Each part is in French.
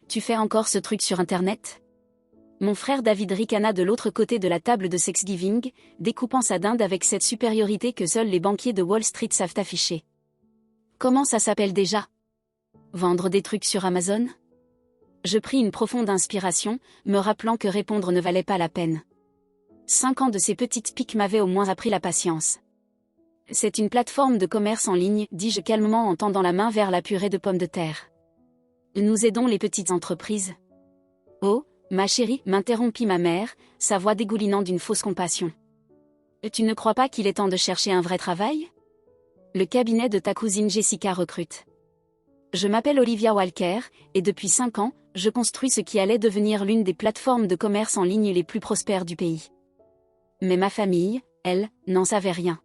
Tu fais encore ce truc sur Internet? Mon frère David ricana de l'autre côté de la table de Thanksgiving, découpant sa dinde avec cette supériorité que seuls les banquiers de Wall Street savent afficher. Comment ça s'appelle déjà? Vendre des trucs sur Amazon? Je pris une profonde inspiration, me rappelant que répondre ne valait pas la peine. 5 ans de ces petites piques m'avaient au moins appris la patience. C'est une plateforme de commerce en ligne, dis-je calmement en tendant la main vers la purée de pommes de terre. Nous aidons les petites entreprises. Oh, ma chérie, m'interrompit ma mère, sa voix dégoulinant d'une fausse compassion. Tu ne crois pas qu'il est temps de chercher un vrai travail? Le cabinet de ta cousine Jessica recrute. Je m'appelle Olivia Walker, et depuis 5 ans, je construis ce qui allait devenir l'une des plateformes de commerce en ligne les plus prospères du pays. Mais ma famille, elle, n'en savait rien.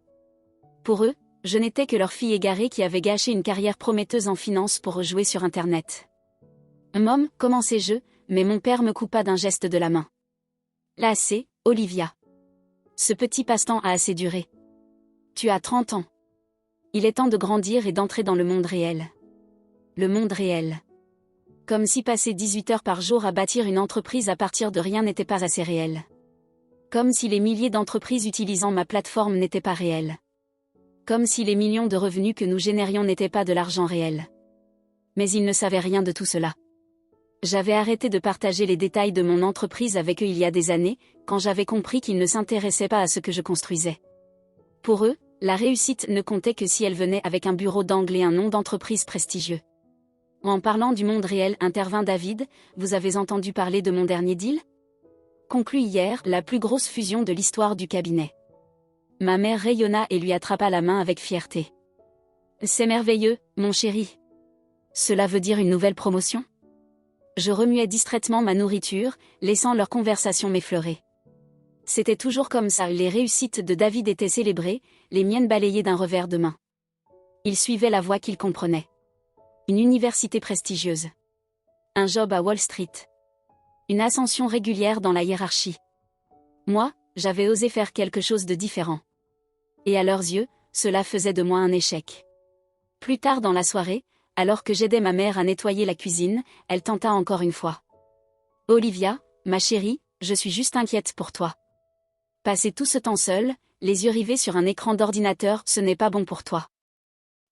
Pour eux, je n'étais que leur fille égarée qui avait gâché une carrière prometteuse en finance pour jouer sur Internet. Mom, commençai-je, mais mon père me coupa d'un geste de la main. Là assez, Olivia. Ce petit passe-temps a assez duré. Tu as 30 ans. Il est temps de grandir et d'entrer dans le monde réel. Le monde réel. Comme si passer 18 heures par jour à bâtir une entreprise à partir de rien n'était pas assez réel. Comme si les milliers d'entreprises utilisant ma plateforme n'étaient pas réelles. Comme si les millions de revenus que nous générions n'étaient pas de l'argent réel. Mais ils ne savaient rien de tout cela. J'avais arrêté de partager les détails de mon entreprise avec eux il y a des années, quand j'avais compris qu'ils ne s'intéressaient pas à ce que je construisais. Pour eux, la réussite ne comptait que si elle venait avec un bureau d'angle et un nom d'entreprise prestigieux. En parlant du monde réel, intervint David, vous avez entendu parler de mon dernier deal? Conclu hier, la plus grosse fusion de l'histoire du cabinet. Ma mère rayonna et lui attrapa la main avec fierté. C'est merveilleux, mon chéri. Cela veut dire une nouvelle promotion? Je remuais distraitement ma nourriture, laissant leur conversation m'effleurer. C'était toujours comme ça, les réussites de David étaient célébrées, les miennes balayées d'un revers de main. Il suivait la voie qu'il comprenait. Une université prestigieuse. Un job à Wall Street. Une ascension régulière dans la hiérarchie. Moi, j'avais osé faire quelque chose de différent. Et à leurs yeux, cela faisait de moi un échec. Plus tard dans la soirée, alors que j'aidais ma mère à nettoyer la cuisine, elle tenta encore une fois. Olivia, ma chérie, je suis juste inquiète pour toi. Passer tout ce temps seul, les yeux rivés sur un écran d'ordinateur, ce n'est pas bon pour toi.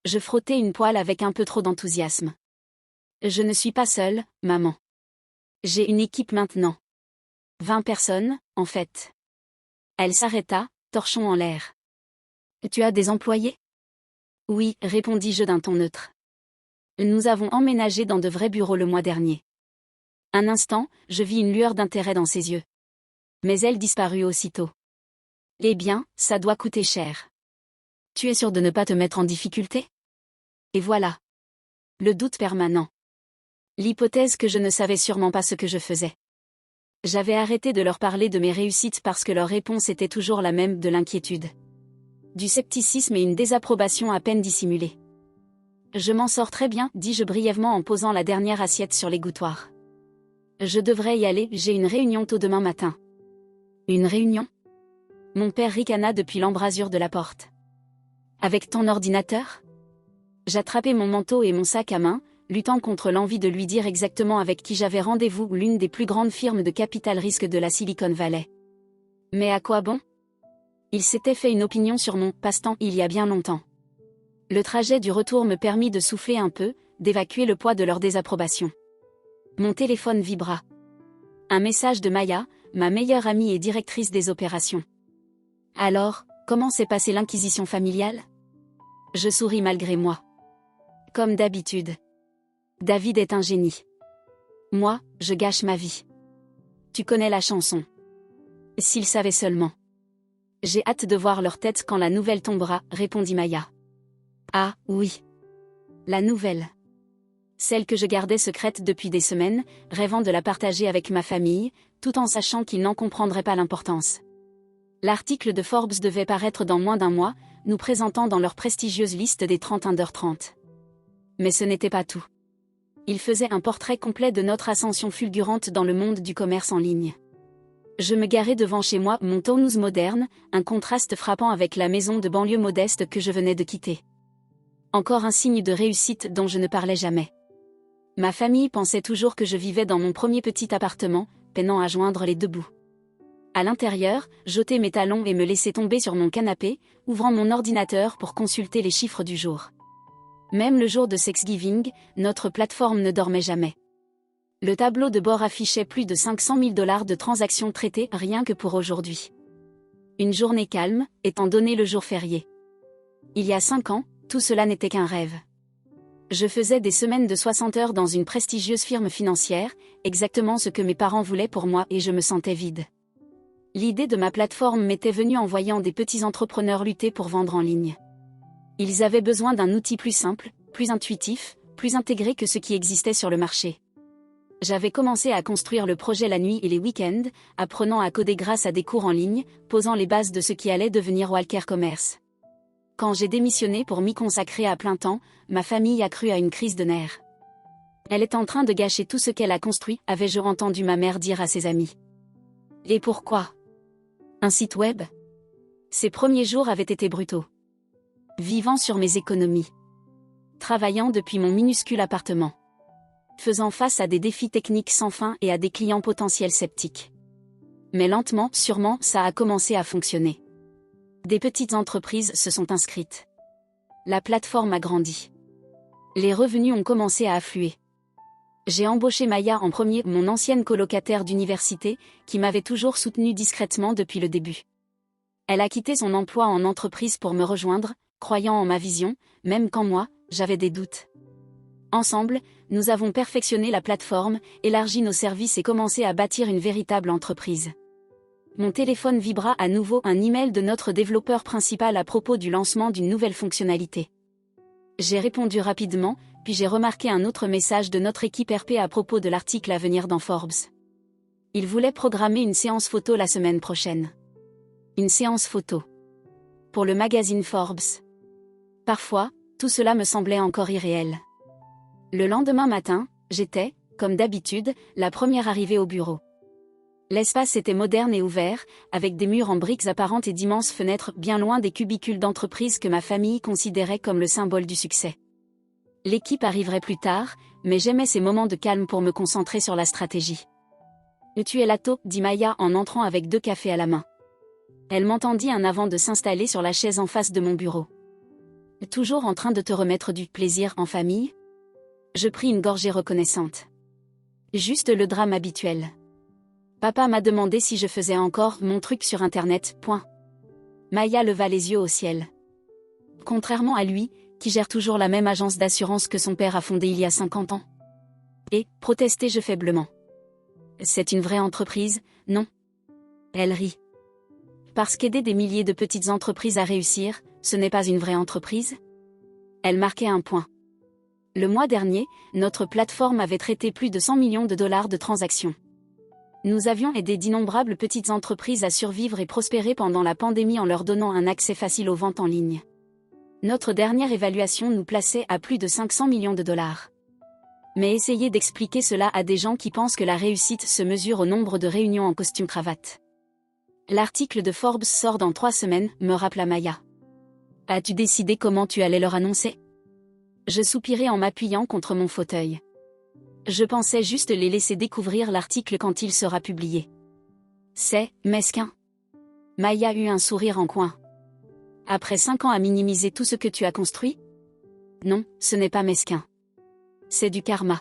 Je frottais une poêle avec un peu trop d'enthousiasme. Je ne suis pas seule, maman. J'ai une équipe maintenant. 20 personnes, en fait. Elle s'arrêta, torchon en l'air. Tu as des employés? Oui, répondis-je d'un ton neutre. Nous avons emménagé dans de vrais bureaux le mois dernier. Un instant, je vis une lueur d'intérêt dans ses yeux. Mais elle disparut aussitôt. Eh bien, ça doit coûter cher. Tu es sûr de ne pas te mettre en difficulté? Et voilà. Le doute permanent. L'hypothèse que je ne savais sûrement pas ce que je faisais. J'avais arrêté de leur parler de mes réussites parce que leur réponse était toujours la même, de l'inquiétude. Du scepticisme et une désapprobation à peine dissimulée. Je m'en sors très bien, dis-je brièvement en posant la dernière assiette sur l'égouttoir. Je devrais y aller, j'ai une réunion tôt demain matin. Une réunion? Mon père ricana depuis l'embrasure de la porte. Avec ton ordinateur? J'attrapai mon manteau et mon sac à main, luttant contre l'envie de lui dire exactement avec qui j'avais rendez-vous, l'une des plus grandes firmes de capital risque de la Silicon Valley. Mais à quoi bon? Il s'était fait une opinion sur mon passe-temps il y a bien longtemps. Le trajet du retour me permit de souffler un peu, d'évacuer le poids de leur désapprobation. Mon téléphone vibra. Un message de Maya, ma meilleure amie et directrice des opérations. Alors, comment s'est passée l'inquisition familiale? Je souris malgré moi. Comme d'habitude. David est un génie. Moi, je gâche ma vie. Tu connais la chanson. S'ils savaient seulement. J'ai hâte de voir leur tête quand la nouvelle tombera, répondit Maya. Ah, oui. La nouvelle. Celle que je gardais secrète depuis des semaines, rêvant de la partager avec ma famille, tout en sachant qu'ils n'en comprendraient pas l'importance. L'article de Forbes devait paraître dans moins d'un mois, nous présentant dans leur prestigieuse liste des 30 under 30. Mais ce n'était pas tout. Il faisait un portrait complet de notre ascension fulgurante dans le monde du commerce en ligne. Je me garais devant chez moi, mon townhouse moderne, un contraste frappant avec la maison de banlieue modeste que je venais de quitter. Encore un signe de réussite dont je ne parlais jamais. Ma famille pensait toujours que je vivais dans mon premier petit appartement, peinant à joindre les deux bouts. À l'intérieur, j'ôtais mes talons et me laissais tomber sur mon canapé, ouvrant mon ordinateur pour consulter les chiffres du jour. Même le jour de Thanksgiving, notre plateforme ne dormait jamais. Le tableau de bord affichait plus de 500 000 $ de transactions traitées rien que pour aujourd'hui. Une journée calme, étant donné le jour férié. Il y a 5 ans, tout cela n'était qu'un rêve. Je faisais des semaines de 60 heures dans une prestigieuse firme financière, exactement ce que mes parents voulaient pour moi et je me sentais vide. L'idée de ma plateforme m'était venue en voyant des petits entrepreneurs lutter pour vendre en ligne. Ils avaient besoin d'un outil plus simple, plus intuitif, plus intégré que ce qui existait sur le marché. J'avais commencé à construire le projet la nuit et les week-ends, apprenant à coder grâce à des cours en ligne, posant les bases de ce qui allait devenir Walker Commerce. Quand j'ai démissionné pour m'y consacrer à plein temps, ma famille a cru à une crise de nerfs. Elle est en train de gâcher tout ce qu'elle a construit, avais-je entendu ma mère dire à ses amis. Et pourquoi ? Un site web ? Ces premiers jours avaient été brutaux. Vivant sur mes économies. Travaillant depuis mon minuscule appartement. Faisant face à des défis techniques sans fin et à des clients potentiels sceptiques. Mais lentement, sûrement, ça a commencé à fonctionner. Des petites entreprises se sont inscrites. La plateforme a grandi. Les revenus ont commencé à affluer. J'ai embauché Maya en premier, mon ancienne colocataire d'université, qui m'avait toujours soutenue discrètement depuis le début. Elle a quitté son emploi en entreprise pour me rejoindre, croyant en ma vision, même quand moi, j'avais des doutes. Ensemble, nous avons perfectionné la plateforme, élargi nos services et commencé à bâtir une véritable entreprise. Mon téléphone vibra à nouveau, un email de notre développeur principal à propos du lancement d'une nouvelle fonctionnalité. J'ai répondu rapidement, puis j'ai remarqué un autre message de notre équipe RP à propos de l'article à venir dans Forbes. Il voulait programmer une séance photo la semaine prochaine. Une séance photo. Pour le magazine Forbes. Parfois, tout cela me semblait encore irréel. Le lendemain matin, j'étais, comme d'habitude, la première arrivée au bureau. L'espace était moderne et ouvert, avec des murs en briques apparentes et d'immenses fenêtres bien loin des cubicules d'entreprise que ma famille considérait comme le symbole du succès. L'équipe arriverait plus tard, mais j'aimais ces moments de calme pour me concentrer sur la stratégie. « Tu es là tôt » dit Maya en entrant avec 2 cafés à la main. Elle m'entendit un avant de s'installer sur la chaise en face de mon bureau. « Toujours en train de te remettre du plaisir en famille ?» Je pris une gorgée reconnaissante. Juste le drame habituel. Papa m'a demandé si je faisais encore mon truc sur Internet, point. Maya leva les yeux au ciel. Contrairement à lui, qui gère toujours la même agence d'assurance que son père a fondée il y a 50 ans. Et, protestai-je faiblement. C'est une vraie entreprise, non ? Elle rit. Parce qu'aider des milliers de petites entreprises à réussir, ce n'est pas une vraie entreprise ? Elle marquait un point. Le mois dernier, notre plateforme avait traité plus de 100 millions de $ de transactions. Nous avions aidé d'innombrables petites entreprises à survivre et prospérer pendant la pandémie en leur donnant un accès facile aux ventes en ligne. Notre dernière évaluation nous plaçait à plus de 500 millions de $. Mais essayez d'expliquer cela à des gens qui pensent que la réussite se mesure au nombre de réunions en costume-cravate. L'article de Forbes sort dans 3 semaines, me rappela Maya. As-tu décidé comment tu allais leur annoncer ? Je soupirai en m'appuyant contre mon fauteuil. Je pensais juste les laisser découvrir l'article quand il sera publié. C'est mesquin. Maya eut un sourire en coin. Après 5 ans à minimiser tout ce que tu as construit ? Non, ce n'est pas mesquin. C'est du karma.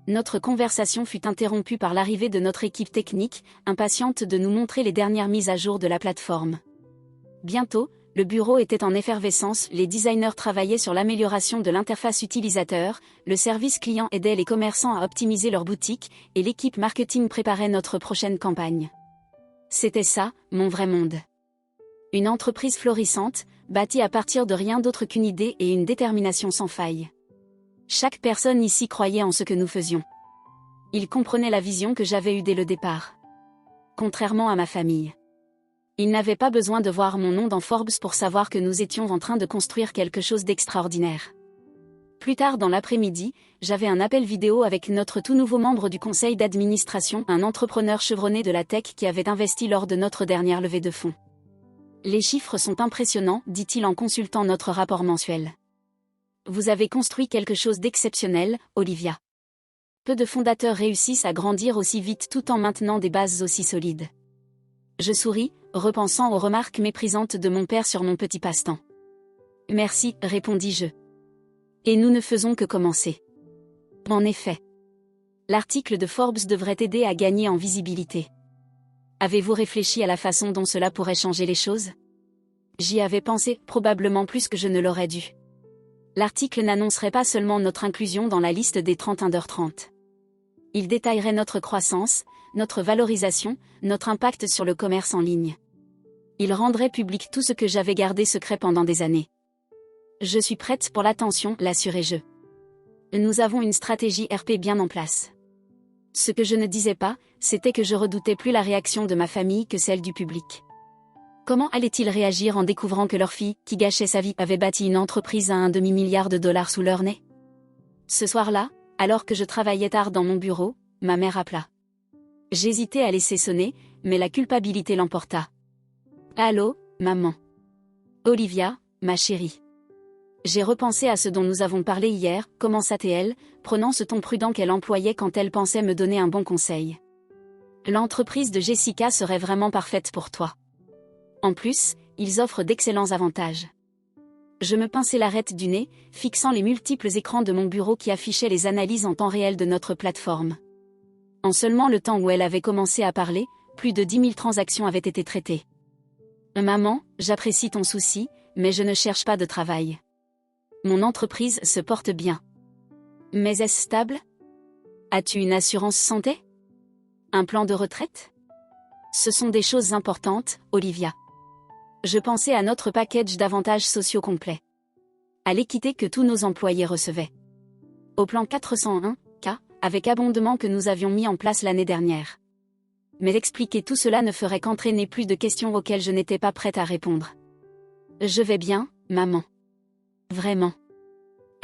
Notre conversation fut interrompue par l'arrivée de notre équipe technique, impatiente de nous montrer les dernières mises à jour de la plateforme. Bientôt, le bureau était en effervescence, les designers travaillaient sur l'amélioration de l'interface utilisateur, le service client aidait les commerçants à optimiser leurs boutiques, et l'équipe marketing préparait notre prochaine campagne. C'était ça, mon vrai monde. Une entreprise florissante, bâtie à partir de rien d'autre qu'une idée et une détermination sans faille. Chaque personne ici croyait en ce que nous faisions. Ils comprenaient la vision que j'avais eue dès le départ. Contrairement à ma famille. Ils n'avaient pas besoin de voir mon nom dans Forbes pour savoir que nous étions en train de construire quelque chose d'extraordinaire. Plus tard dans l'après-midi, j'avais un appel vidéo avec notre tout nouveau membre du conseil d'administration, un entrepreneur chevronné de la tech qui avait investi lors de notre dernière levée de fonds. Les chiffres sont impressionnants, dit-il en consultant notre rapport mensuel. Vous avez construit quelque chose d'exceptionnel, Olivia. Peu de fondateurs réussissent à grandir aussi vite tout en maintenant des bases aussi solides. Je souris, repensant aux remarques méprisantes de mon père sur mon petit passe-temps. Merci, répondis-je. Et nous ne faisons que commencer. En effet. L'article de Forbes devrait aider à gagner en visibilité. Avez-vous réfléchi à la façon dont cela pourrait changer les choses? J'y avais pensé, probablement plus que je ne l'aurais dû. L'article n'annoncerait pas seulement notre inclusion dans la liste des 30 Under 30. Il détaillerait notre croissance, notre valorisation, notre impact sur le commerce en ligne. Il rendrait public tout ce que j'avais gardé secret pendant des années. Je suis prête pour l'attention, l'assurai-je. Nous avons une stratégie RP bien en place. Ce que je ne disais pas, c'était que je redoutais plus la réaction de ma famille que celle du public. Comment allaient-ils réagir en découvrant que leur fille, qui gâchait sa vie, avait bâti une entreprise à $1,5 milliard sous leur nez? Ce soir-là, alors que je travaillais tard dans mon bureau, ma mère appela. J'hésitais à laisser sonner, mais la culpabilité l'emporta. Allô, maman. Olivia, ma chérie. J'ai repensé à ce dont nous avons parlé hier, commença-t-elle, prenant ce ton prudent qu'elle employait quand elle pensait me donner un bon conseil. L'entreprise de Jessica serait vraiment parfaite pour toi. En plus, ils offrent d'excellents avantages. Je me pinçai l'arête du nez, fixant les multiples écrans de mon bureau qui affichaient les analyses en temps réel de notre plateforme. En seulement le temps où elle avait commencé à parler, plus de 10 000 transactions avaient été traitées. Maman, j'apprécie ton souci, mais je ne cherche pas de travail. Mon entreprise se porte bien. Mais est-ce stable? As-tu une assurance santé? Un plan de retraite? Ce sont des choses importantes, Olivia. Je pensais à notre package d'avantages sociaux complets. À l'équité que tous nos employés recevaient. Au plan 401K, avec abondement que nous avions mis en place l'année dernière. Mais expliquer tout cela ne ferait qu'entraîner plus de questions auxquelles je n'étais pas prête à répondre. Je vais bien, maman. Vraiment.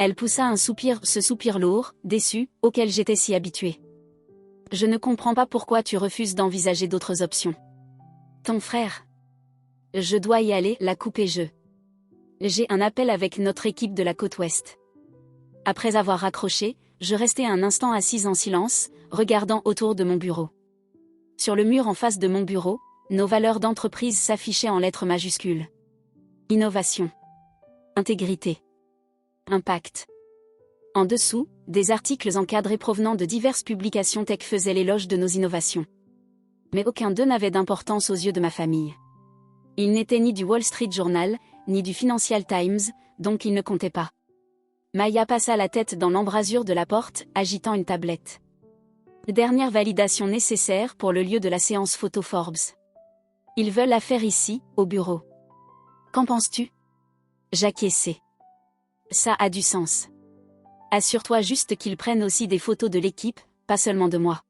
Elle poussa un soupir, ce soupir lourd, déçu, auquel j'étais si habituée. Je ne comprends pas pourquoi tu refuses d'envisager d'autres options. Ton frère. Je dois y aller, la coupai-je. J'ai un appel avec notre équipe de la côte ouest. Après avoir raccroché, je restai un instant assise en silence, regardant autour de mon bureau. Sur le mur en face de mon bureau, nos valeurs d'entreprise s'affichaient en lettres majuscules. Innovation. Intégrité. Impact. En dessous, des articles encadrés provenant de diverses publications tech faisaient l'éloge de nos innovations. Mais aucun d'eux n'avait d'importance aux yeux de ma famille. Il n'était ni du Wall Street Journal, ni du Financial Times, donc il ne comptait pas. Maya passa la tête dans l'embrasure de la porte, agitant une tablette. Dernière validation nécessaire pour le lieu de la séance photo Forbes. Ils veulent la faire ici, au bureau. Qu'en penses-tu? J'acquiesçai. Ça a du sens. Assure-toi juste qu'ils prennent aussi des photos de l'équipe, pas seulement de moi.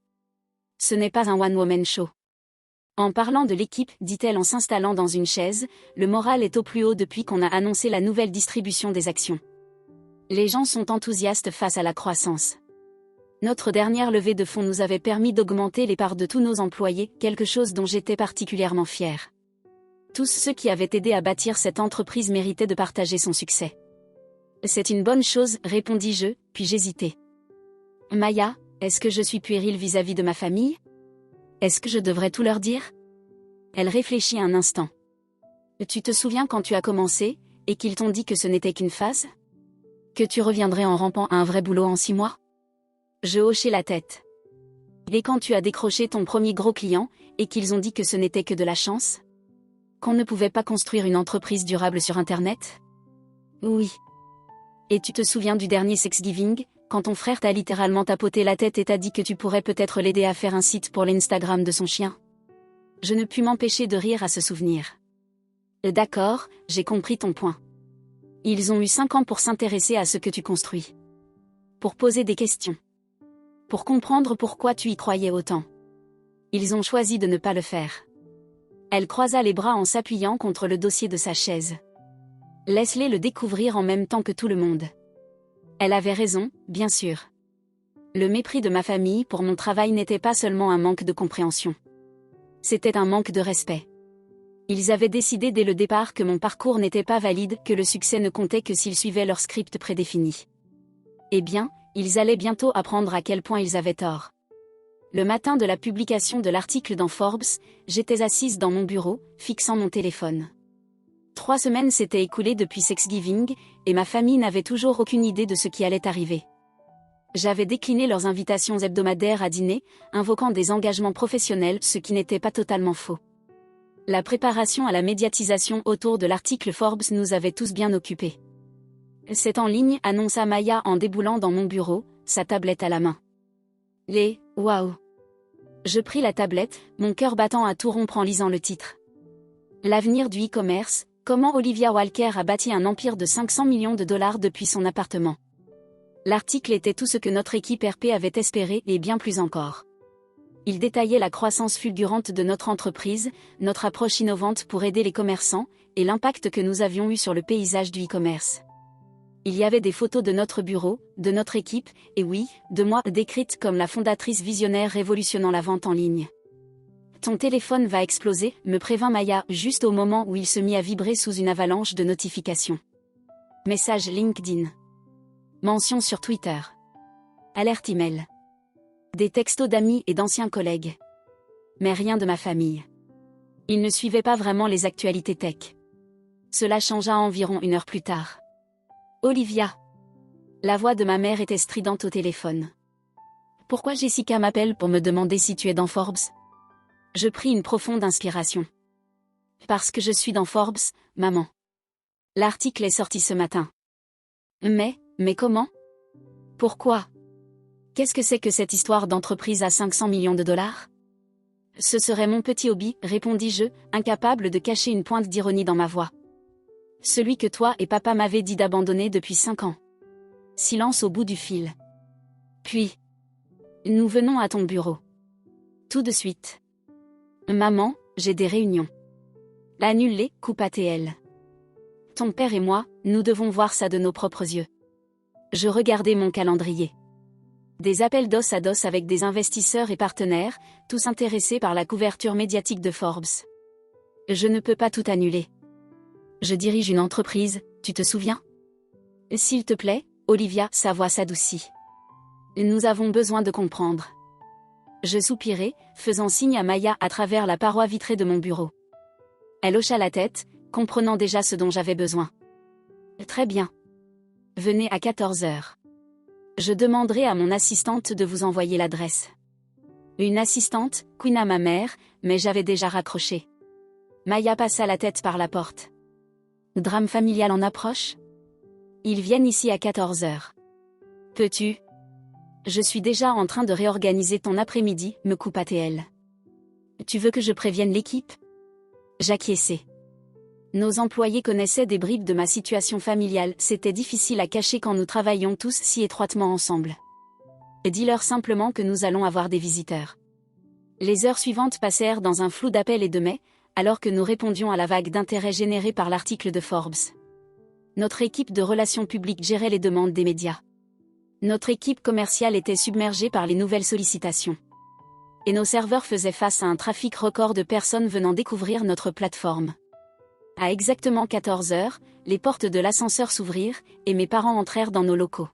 Ce n'est pas un one-woman show. En parlant de l'équipe, dit-elle en s'installant dans une chaise, le moral est au plus haut depuis qu'on a annoncé la nouvelle distribution des actions. Les gens sont enthousiastes face à la croissance. Notre dernière levée de fonds nous avait permis d'augmenter les parts de tous nos employés, quelque chose dont j'étais particulièrement fière. Tous ceux qui avaient aidé à bâtir cette entreprise méritaient de partager son succès. C'est une bonne chose, répondis-je, puis j'hésitai. Maya, est-ce que je suis puérile vis-à-vis de ma famille? Est-ce que je devrais tout leur dire? Elle réfléchit un instant. Tu te souviens quand tu as commencé, et qu'ils t'ont dit que ce n'était qu'une phase? Que tu reviendrais en rampant à un vrai boulot en 6 mois? Je hochai la tête. Et quand tu as décroché ton premier gros client, et qu'ils ont dit que ce n'était que de la chance? Qu'on ne pouvait pas construire une entreprise durable sur Internet? Oui. Et tu te souviens du dernier Thanksgiving, quand ton frère t'a littéralement tapoté la tête et t'a dit que tu pourrais peut-être l'aider à faire un site pour l'Instagram de son chien? Je ne pus m'empêcher de rire à ce souvenir. D'accord, j'ai compris ton point. Ils ont eu 5 ans pour s'intéresser à ce que tu construis. Pour poser des questions. Pour comprendre pourquoi tu y croyais autant. Ils ont choisi de ne pas le faire. Elle croisa les bras en s'appuyant contre le dossier de sa chaise. Laisse-les le découvrir en même temps que tout le monde. Elle avait raison, bien sûr. Le mépris de ma famille pour mon travail n'était pas seulement un manque de compréhension. C'était un manque de respect. Ils avaient décidé dès le départ que mon parcours n'était pas valide, que le succès ne comptait que s'ils suivaient leur script prédéfini. Eh bien, Ils allaient bientôt apprendre à quel point ils avaient tort. Le matin de la publication de l'article dans Forbes, j'étais assise dans mon bureau, fixant mon téléphone. 3 semaines s'étaient écoulées depuis Thanksgiving, et ma famille n'avait toujours aucune idée de ce qui allait arriver. J'avais décliné leurs invitations hebdomadaires à dîner, invoquant des engagements professionnels, ce qui n'était pas totalement faux. La préparation à la médiatisation autour de l'article Forbes nous avait tous bien occupés. C'est en ligne, annonça Maya en déboulant dans mon bureau, sa tablette à la main. Waouh! Je pris la tablette, mon cœur battant à tout rompre en lisant le titre. L'avenir du e-commerce, comment Olivia Walker a bâti un empire de 500 millions de dollars depuis son appartement. L'article était tout ce que notre équipe RP avait espéré et bien plus encore. Il détaillait la croissance fulgurante de notre entreprise, notre approche innovante pour aider les commerçants, et l'impact que nous avions eu sur le paysage du e-commerce. Il y avait des photos de notre bureau, de notre équipe, et oui, de moi décrite comme la fondatrice visionnaire révolutionnant la vente en ligne. Ton téléphone va exploser, me prévint Maya, juste au moment où il se mit à vibrer sous une avalanche de notifications. Message LinkedIn. Mention sur Twitter. Alerte email. Des textos d'amis et d'anciens collègues. Mais rien de ma famille. Ils ne suivaient pas vraiment les actualités tech. Cela changea environ 1 heure plus tard. Olivia. La voix de ma mère était stridente au téléphone. Pourquoi Jessica m'appelle pour me demander si tu es dans Forbes? Je pris une profonde inspiration. Parce que je suis dans Forbes, maman. L'article est sorti ce matin. Mais comment? Pourquoi? Qu'est-ce que c'est que cette histoire d'entreprise à 500 millions de dollars? Ce serait mon petit hobby, répondis-je, incapable de cacher une pointe d'ironie dans ma voix. Celui que toi et papa m'avaient dit d'abandonner depuis 5 ans. Silence au bout du fil. Puis, nous venons à ton bureau. Tout de suite. Maman, j'ai des réunions. Annule-les, coupa TL. Ton père et moi, nous devons voir ça de nos propres yeux. Je regardais mon calendrier. Des appels d'os à dos avec des investisseurs et partenaires, tous intéressés par la couverture médiatique de Forbes. Je ne peux pas tout annuler. Je dirige une entreprise, tu te souviens? S'il te plaît, Olivia, sa voix s'adoucit. Nous avons besoin de comprendre. Je soupirai, faisant signe à Maya à travers la paroi vitrée de mon bureau. Elle hocha la tête, comprenant déjà ce dont j'avais besoin. Très bien. Venez à 14 heures. Je demanderai à mon assistante de vous envoyer l'adresse. Une assistante, couina ma mère, mais j'avais déjà raccroché. Maya passa la tête par la porte. Drame familial en approche? Ils viennent ici à 14 heures. Peux-tu? Je suis déjà en train de réorganiser ton après-midi, me coupa TL. Tu veux que je prévienne l'équipe? J'acquiesçai. Nos employés connaissaient des bribes de ma situation familiale, c'était difficile à cacher quand nous travaillions tous si étroitement ensemble. Dis-leur simplement que nous allons avoir des visiteurs. Les heures suivantes passèrent dans un flou d'appels et de mails, alors que nous répondions à la vague d'intérêt générée par l'article de Forbes. Notre équipe de relations publiques gérait les demandes des médias. Notre équipe commerciale était submergée par les nouvelles sollicitations. Et nos serveurs faisaient face à un trafic record de personnes venant découvrir notre plateforme. À exactement 14 heures, les portes de l'ascenseur s'ouvrirent, et mes parents entrèrent dans nos locaux.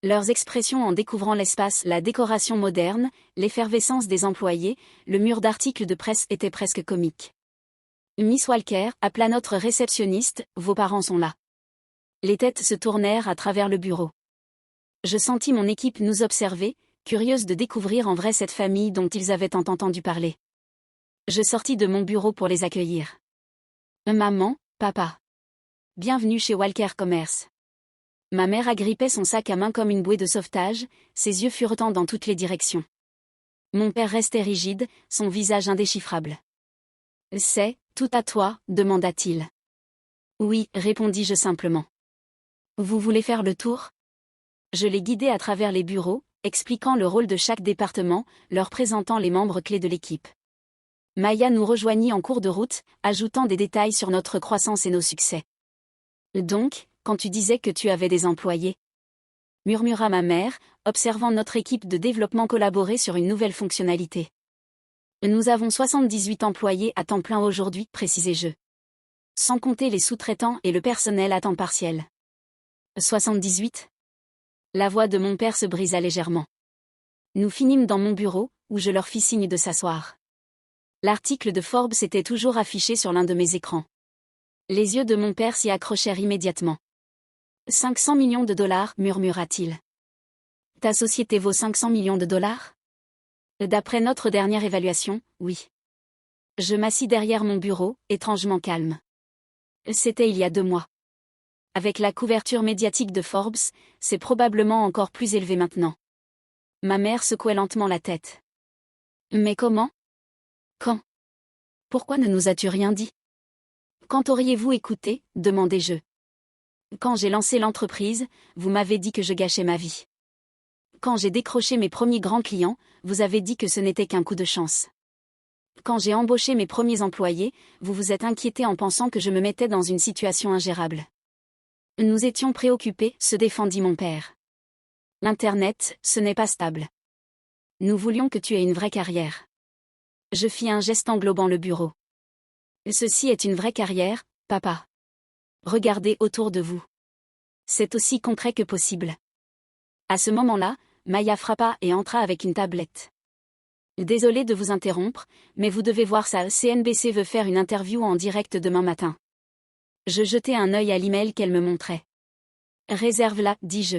Leurs expressions en découvrant l'espace, la décoration moderne, l'effervescence des employés, le mur d'articles de presse étaient presque comiques. Miss Walker, appela notre réceptionniste, vos parents sont là. Les têtes se tournèrent à travers le bureau. Je sentis mon équipe nous observer, curieuse de découvrir en vrai cette famille dont ils avaient tant entendu parler. Je sortis de mon bureau pour les accueillir. Maman, papa. Bienvenue chez Walker Commerce. Ma mère agrippait son sac à main comme une bouée de sauvetage, ses yeux furetant dans toutes les directions. Mon père restait rigide, son visage indéchiffrable. C'est tout à toi, demanda-t-il. Oui, répondis-je simplement. Vous voulez faire le tour? Je les guidai à travers les bureaux, expliquant le rôle de chaque département, leur présentant les membres clés de l'équipe. Maya nous rejoignit en cours de route, ajoutant des détails sur notre croissance et nos succès. Donc, quand tu disais que tu avais des employés? Murmura ma mère, observant notre équipe de développement collaborer sur une nouvelle fonctionnalité. Nous avons 78 employés à temps plein aujourd'hui, précisai-je. Sans compter les sous-traitants et le personnel à temps partiel. 78? La voix de mon père se brisa légèrement. Nous finîmes dans mon bureau, où je leur fis signe de s'asseoir. L'article de Forbes était toujours affiché sur l'un de mes écrans. Les yeux de mon père s'y accrochèrent immédiatement. 500 millions de dollars, murmura-t-il. Ta société vaut 500 millions de dollars? D'après notre dernière évaluation, oui. Je m'assis derrière mon bureau, étrangement calme. C'était il y a 2 mois. Avec la couverture médiatique de Forbes, c'est probablement encore plus élevé maintenant. Ma mère secouait lentement la tête. Mais comment? Quand? Pourquoi ne nous as-tu rien dit? Quand auriez-vous écouté? Demandai-je. Quand j'ai lancé l'entreprise, vous m'avez dit que je gâchais ma vie. Quand j'ai décroché mes premiers grands clients, vous avez dit que ce n'était qu'un coup de chance. Quand j'ai embauché mes premiers employés, vous vous êtes inquiété en pensant que je me mettais dans une situation ingérable. Nous étions préoccupés, se défendit mon père. L'Internet, ce n'est pas stable. Nous voulions que tu aies une vraie carrière. Je fis un geste englobant le bureau. Ceci est une vraie carrière, papa. Regardez autour de vous. C'est aussi concret que possible. À ce moment-là, Maya frappa et entra avec une tablette. Désolé de vous interrompre, mais vous devez voir ça, CNBC veut faire une interview en direct demain matin. Je jetai un œil à l'email qu'elle me montrait. Réserve-la, dis-je.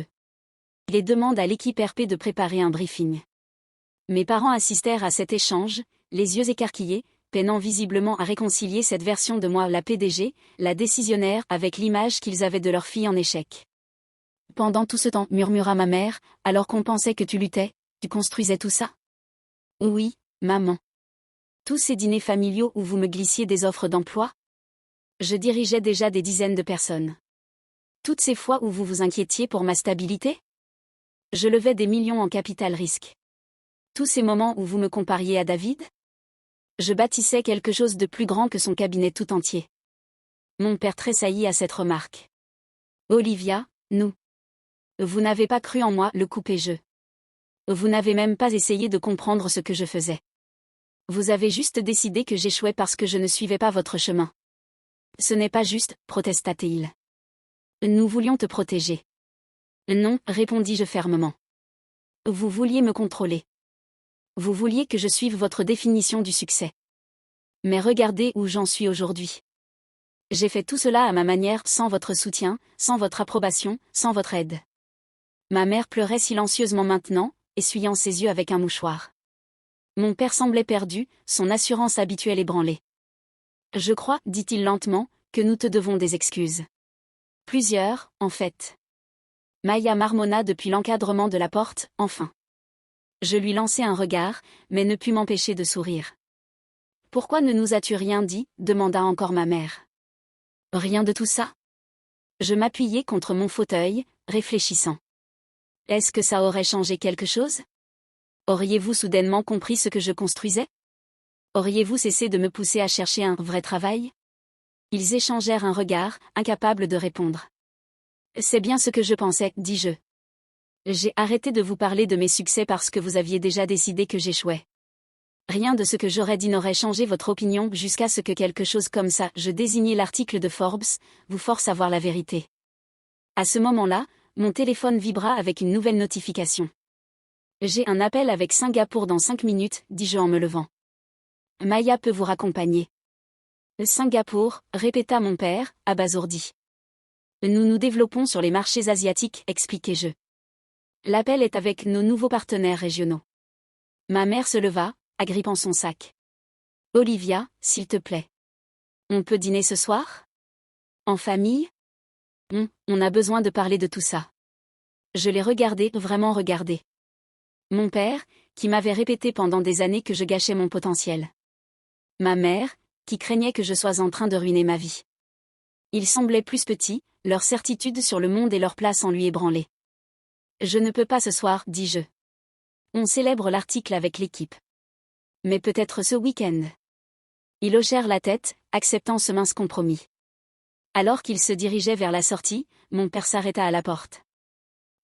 Les demande à l'équipe RP de préparer un briefing. Mes parents assistèrent à cet échange, les yeux écarquillés, peinant visiblement à réconcilier cette version de moi, la PDG, la décisionnaire, avec l'image qu'ils avaient de leur fille en échec. Pendant tout ce temps, murmura ma mère, alors qu'on pensait que tu luttais, tu construisais tout ça? Oui, maman. Tous ces dîners familiaux où vous me glissiez des offres d'emploi? Je dirigeais déjà des dizaines de personnes. Toutes ces fois où vous vous inquiétiez pour ma stabilité? Je levais des millions en capital risque. Tous ces moments où vous me compariez à David? Je bâtissais quelque chose de plus grand que son cabinet tout entier. Mon père tressaillit à cette remarque. Olivia, nous. Vous n'avez pas cru en moi, le coupai-je. Vous n'avez même pas essayé de comprendre ce que je faisais. Vous avez juste décidé que j'échouais parce que je ne suivais pas votre chemin. Ce n'est pas juste, protesta-t-il. Nous voulions te protéger. Non, répondis-je fermement. Vous vouliez me contrôler. Vous vouliez que je suive votre définition du succès. Mais regardez où j'en suis aujourd'hui. J'ai fait tout cela à ma manière, sans votre soutien, sans votre approbation, sans votre aide. Ma mère pleurait silencieusement maintenant, essuyant ses yeux avec un mouchoir. Mon père semblait perdu, son assurance habituelle ébranlée. Je crois, dit-il lentement, que nous te devons des excuses. Plusieurs, en fait. Maya marmonna depuis l'encadrement de la porte, enfin. Je lui lançai un regard, mais ne pus m'empêcher de sourire. Pourquoi ne nous as-tu rien dit? Demanda encore ma mère. Rien de tout ça? Je m'appuyai contre mon fauteuil, réfléchissant. Est-ce que ça aurait changé quelque chose? Auriez-vous soudainement compris ce que je construisais? Auriez-vous cessé de me pousser à chercher un vrai travail? Ils échangèrent un regard, incapables de répondre. C'est bien ce que je pensais, dis-je. J'ai arrêté de vous parler de mes succès parce que vous aviez déjà décidé que j'échouais. Rien de ce que j'aurais dit n'aurait changé votre opinion jusqu'à ce que quelque chose comme ça, je désignai l'article de Forbes, vous force à voir la vérité. À ce moment-là, mon téléphone vibra avec une nouvelle notification. J'ai un appel avec Singapour dans 5 minutes, dis-je en me levant. Maya peut vous raccompagner. Singapour, répéta mon père, abasourdi. Nous nous développons sur les marchés asiatiques, expliquai-je. L'appel est avec nos nouveaux partenaires régionaux. Ma mère se leva, agrippant son sac. Olivia, s'il te plaît. On peut dîner ce soir? En famille? On a besoin de parler de tout ça. Je l'ai regardé, vraiment regardé. Mon père, qui m'avait répété pendant des années que je gâchais mon potentiel. Ma mère, qui craignait que je sois en train de ruiner ma vie. Ils semblaient plus petits, leur certitude sur le monde et leur place en lui ébranlée. Je ne peux pas ce soir, dis-je. On célèbre l'article avec l'équipe. Mais peut-être ce week-end. Ils hochèrent la tête, acceptant ce mince compromis. Alors qu'ils se dirigeaient vers la sortie, mon père s'arrêta à la porte.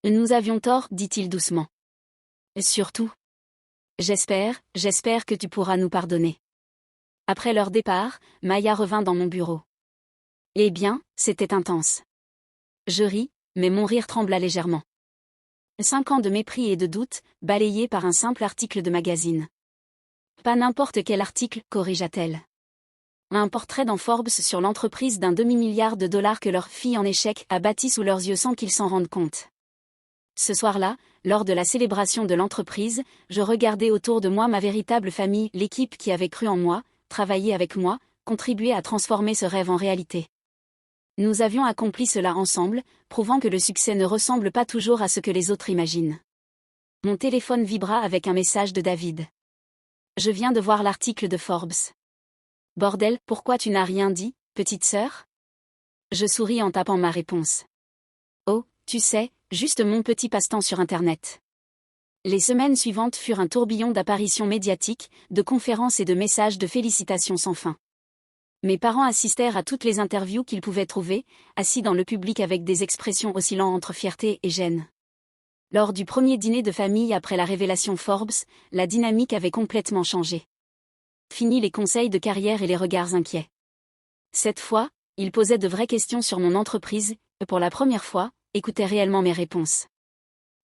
Nous avions tort, dit-il doucement. Surtout. J'espère que tu pourras nous pardonner. Après leur départ, Maya revint dans mon bureau. Eh bien, c'était intense. Je ris, mais mon rire trembla légèrement. 5 ans de mépris et de doute, balayés par un simple article de magazine. Pas n'importe quel article, corrigea-t-elle. Un portrait dans Forbes sur l'entreprise d'un demi-milliard de dollars que leur fille en échec a bâti sous leurs yeux sans qu'ils s'en rendent compte. Ce soir-là, lors de la célébration de l'entreprise, je regardais autour de moi ma véritable famille, l'équipe qui avait cru en moi, travaillé avec moi, contribué à transformer ce rêve en réalité. Nous avions accompli cela ensemble, prouvant que le succès ne ressemble pas toujours à ce que les autres imaginent. Mon téléphone vibra avec un message de David. Je viens de voir l'article de Forbes. Bordel, pourquoi tu n'as rien dit, petite sœur? Je souris en tapant ma réponse. Oh, tu sais, juste mon petit passe-temps sur Internet. Les semaines suivantes furent un tourbillon d'apparitions médiatiques, de conférences et de messages de félicitations sans fin. Mes parents assistèrent à toutes les interviews qu'ils pouvaient trouver, assis dans le public avec des expressions oscillant entre fierté et gêne. Lors du premier dîner de famille après la révélation Forbes, la dynamique avait complètement changé. Fini les conseils de carrière et les regards inquiets. Cette fois, ils posaient de vraies questions sur mon entreprise, et pour la première fois, écoutaient réellement mes réponses.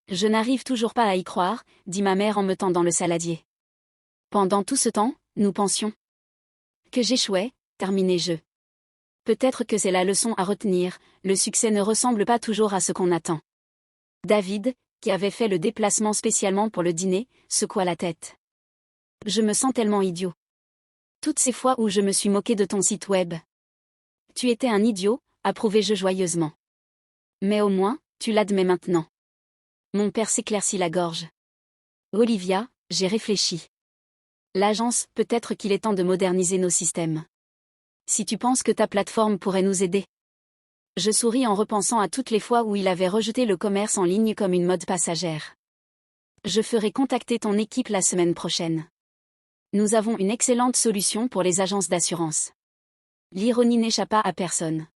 Je n'arrive toujours pas à y croire, dit ma mère en me tendant le saladier. Pendant tout ce temps, nous pensions que j'échouais, terminai-je. Peut-être que c'est la leçon à retenir, le succès ne ressemble pas toujours à ce qu'on attend. David, qui avait fait le déplacement spécialement pour le dîner, secoua la tête. Je me sens tellement idiot. Toutes ces fois où je me suis moqué de ton site web. Tu étais un idiot, approuvai-je joyeusement. Mais au moins, tu l'admets maintenant. Mon père s'éclaircit la gorge. Olivia, j'ai réfléchi. L'agence, peut-être qu'il est temps de moderniser nos systèmes. Si tu penses que ta plateforme pourrait nous aider. Je souris en repensant à toutes les fois où il avait rejeté le commerce en ligne comme une mode passagère. Je ferai contacter ton équipe la semaine prochaine. Nous avons une excellente solution pour les agences d'assurance. L'ironie n'échappa à personne.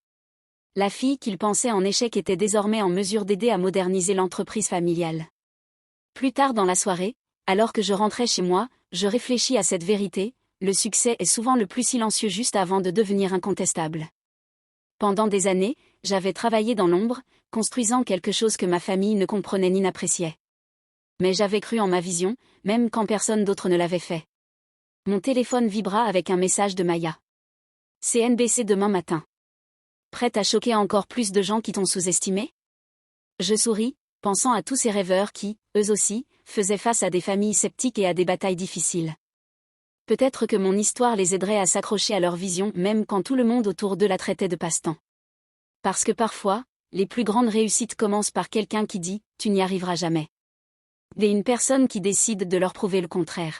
La fille qu'il pensait en échec était désormais en mesure d'aider à moderniser l'entreprise familiale. Plus tard dans la soirée, alors que je rentrais chez moi, je réfléchis à cette vérité, le succès est souvent le plus silencieux juste avant de devenir incontestable. Pendant des années, j'avais travaillé dans l'ombre, construisant quelque chose que ma famille ne comprenait ni n'appréciait. Mais j'avais cru en ma vision, même quand personne d'autre ne l'avait fait. Mon téléphone vibra avec un message de Maya. CNBC demain matin. Prête à choquer encore plus de gens qui t'ont sous-estimé? Je souris, pensant à tous ces rêveurs qui, eux aussi, faisaient face à des familles sceptiques et à des batailles difficiles. Peut-être que mon histoire les aiderait à s'accrocher à leur vision même quand tout le monde autour d'eux la traitait de passe-temps. Parce que parfois, les plus grandes réussites commencent par quelqu'un qui dit « tu n'y arriveras jamais ». Et une personne qui décide de leur prouver le contraire.